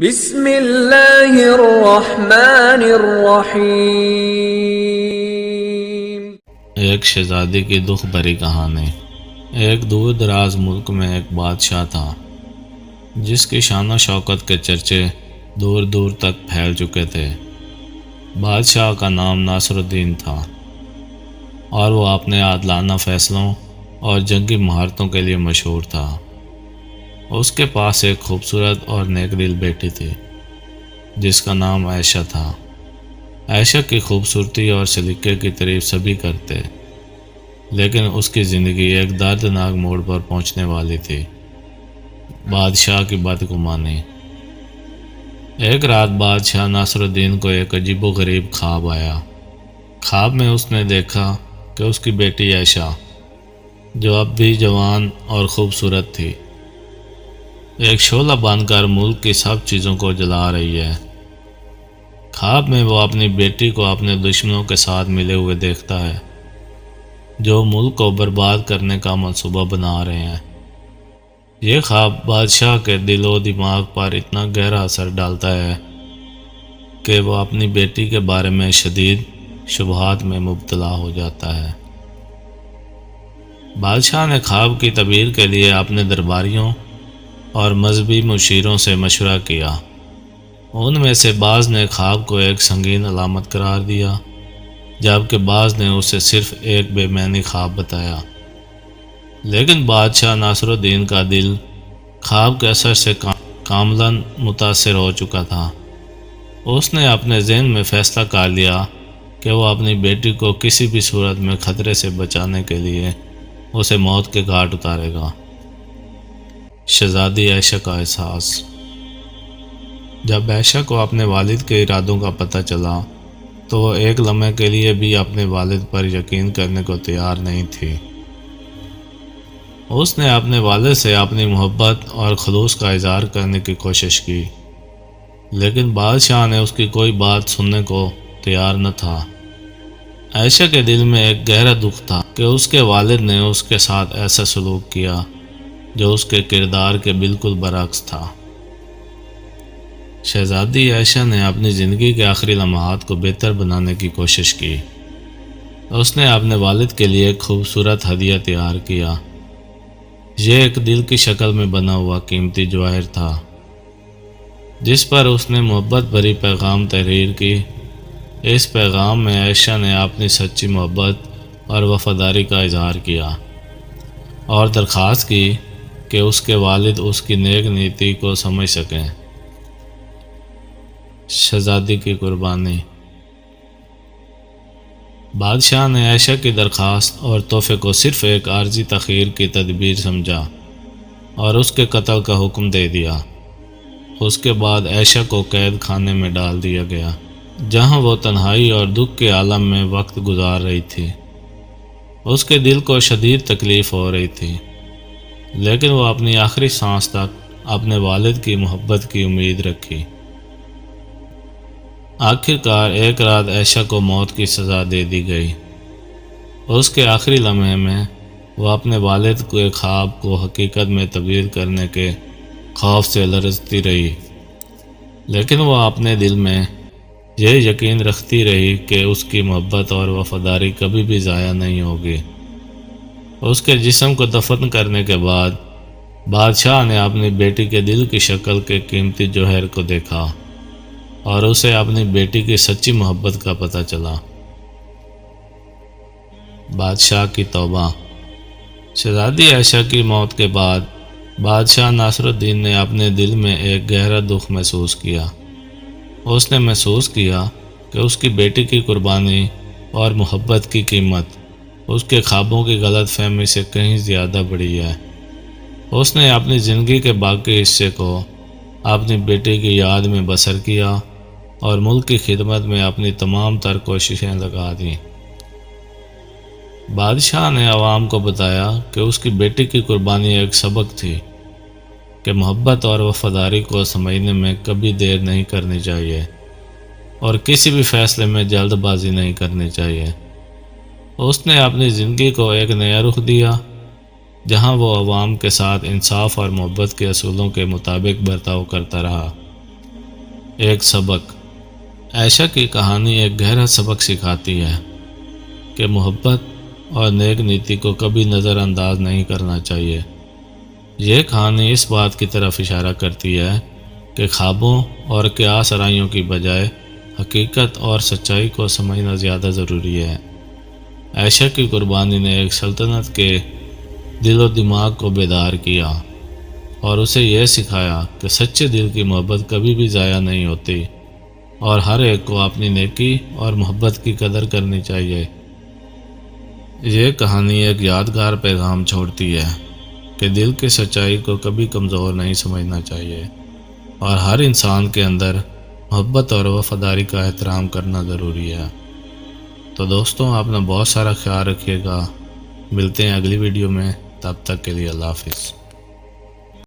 بسم اللہ الرحمن الرحیم۔ ایک شہزادی کی دکھ بھری کہانی۔ ایک دور دراز ملک میں ایک بادشاہ تھا جس کی شان و شوکت کے چرچے دور دور تک پھیل چکے تھے۔ بادشاہ کا نام ناصر الدین تھا اور وہ اپنے عادلانہ فیصلوں اور جنگی مہارتوں کے لیے مشہور تھا۔ اس کے پاس ایک خوبصورت اور نیک دل بیٹی تھی جس کا نام عائشہ تھا۔ عائشہ کی خوبصورتی اور سلیقے کی تعریف سبھی کرتے، لیکن اس کی زندگی ایک دردناک موڑ پر پہنچنے والی تھی۔ بادشاہ کی بدگمانی۔ ایک رات بادشاہ ناصر الدین کو ایک عجیب و غریب خواب آیا۔ خواب میں اس نے دیکھا کہ اس کی بیٹی عائشہ، جو اب بھی جوان اور خوبصورت تھی، ایک شعلہ باندھ کر ملک کی سب چیزوں کو جلا رہی ہے۔ خواب میں وہ اپنی بیٹی کو اپنے دشمنوں کے ساتھ ملے ہوئے دیکھتا ہے جو ملک کو برباد کرنے کا منصوبہ بنا رہے ہیں۔ یہ خواب بادشاہ کے دل و دماغ پر اتنا گہرا اثر ڈالتا ہے کہ وہ اپنی بیٹی کے بارے میں شدید شبہات میں مبتلا ہو جاتا ہے۔ بادشاہ نے خواب کی تعبیر کے لیے اپنے درباریوں اور مذہبی مشیروں سے مشورہ کیا۔ ان میں سے بعض نے خواب کو ایک سنگین علامت قرار دیا، جبکہ بعض نے اسے صرف ایک بے معنی خواب بتایا۔ لیکن بادشاہ ناصر الدین کا دل خواب کے اثر سے کاملاً متاثر ہو چکا تھا۔ اس نے اپنے ذہن میں فیصلہ کر لیا کہ وہ اپنی بیٹی کو کسی بھی صورت میں خطرے سے بچانے کے لیے اسے موت کے گھاٹ اتارے گا۔ شہزادی عائشہ کا احساس۔ جب عائشہ کو اپنے والد کے ارادوں کا پتہ چلا تو وہ ایک لمحے کے لیے بھی اپنے والد پر یقین کرنے کو تیار نہیں تھی۔ اس نے اپنے والد سے اپنی محبت اور خلوص کا اظہار کرنے کی کوشش کی، لیکن بادشاہ نے اس کی کوئی بات سننے کو تیار نہ تھا۔ عائشہ کے دل میں ایک گہرا دکھ تھا کہ اس کے والد نے اس کے ساتھ ایسا سلوک کیا جو اس کے کردار کے بالکل برعکس تھا۔ شہزادی عائشہ نے اپنی زندگی کے آخری لمحات کو بہتر بنانے کی کوشش کی۔ اس نے اپنے والد کے لیے ایک خوبصورت ہدیہ تیار کیا۔ یہ ایک دل کی شکل میں بنا ہوا قیمتی جواہر تھا جس پر اس نے محبت بھری پیغام تحریر کی۔ اس پیغام میں عائشہ نے اپنی سچی محبت اور وفاداری کا اظہار کیا اور درخواست کی کہ اس کے والد اس کی نیک نیتی کو سمجھ سکیں۔ شہزادی کی قربانی۔ بادشاہ نے عائشہ کی درخواست اور تحفے کو صرف ایک عارضی تاخیر کی تدبیر سمجھا اور اس کے قتل کا حکم دے دیا۔ اس کے بعد عائشہ کو قید خانے میں ڈال دیا گیا، جہاں وہ تنہائی اور دکھ کے عالم میں وقت گزار رہی تھی۔ اس کے دل کو شدید تکلیف ہو رہی تھی، لیکن وہ اپنی آخری سانس تک اپنے والد کی محبت کی امید رکھی۔ آخرکار ایک رات عائشہ کو موت کی سزا دے دی گئی۔ اس کے آخری لمحے میں وہ اپنے والد کے خواب کو حقیقت میں تبدیل کرنے کے خوف سے لرزتی رہی، لیکن وہ اپنے دل میں یہ یقین رکھتی رہی کہ اس کی محبت اور وفاداری کبھی بھی ضائع نہیں ہوگی۔ اس کے جسم کو دفن کرنے کے بعد بادشاہ نے اپنی بیٹی کے دل کی شکل کے قیمتی جوہر کو دیکھا اور اسے اپنی بیٹی کی سچی محبت کا پتہ چلا۔ بادشاہ کی توبہ۔ شہزادی عائشہ کی موت کے بعد بادشاہ ناصر الدین نے اپنے دل میں ایک گہرا دکھ محسوس کیا۔ اس نے محسوس کیا کہ اس کی بیٹی کی قربانی اور محبت کی قیمت اس کے خوابوں کی غلط فہمی سے کہیں زیادہ بڑی ہے۔ اس نے اپنی زندگی کے باقی حصے کو اپنی بیٹی کی یاد میں بسر کیا اور ملک کی خدمت میں اپنی تمام تر کوششیں لگا دیں۔ بادشاہ نے عوام کو بتایا کہ اس کی بیٹی کی قربانی ایک سبق تھی کہ محبت اور وفاداری کو سمجھنے میں کبھی دیر نہیں کرنی چاہیے اور کسی بھی فیصلے میں جلد بازی نہیں کرنی چاہیے۔ اس نے اپنی زندگی کو ایک نیا رخ دیا جہاں وہ عوام کے ساتھ انصاف اور محبت کے اصولوں کے مطابق برتاؤ کرتا رہا۔ ایک سبق۔ عائشہ کی کہانی ایک گہرا سبق سکھاتی ہے کہ محبت اور نیک نیتی کو کبھی نظر انداز نہیں کرنا چاہیے۔ یہ کہانی اس بات کی طرف اشارہ کرتی ہے کہ خوابوں اور قیاس آرائیوں کی بجائے حقیقت اور سچائی کو سمجھنا زیادہ ضروری ہے۔ عائشہ کی قربانی نے ایک سلطنت کے دل و دماغ کو بیدار کیا اور اسے یہ سکھایا کہ سچے دل کی محبت کبھی بھی ضائع نہیں ہوتی اور ہر ایک کو اپنی نیکی اور محبت کی قدر کرنی چاہیے۔ یہ کہانی ایک یادگار پیغام چھوڑتی ہے کہ دل کی سچائی کو کبھی کمزور نہیں سمجھنا چاہیے اور ہر انسان کے اندر محبت اور وفاداری کا احترام کرنا ضروری ہے۔ تو دوستوں، اپنا بہت سارا خیال رکھیے گا۔ ملتے ہیں اگلی ویڈیو میں، تب تک کے لیے اللہ حافظ۔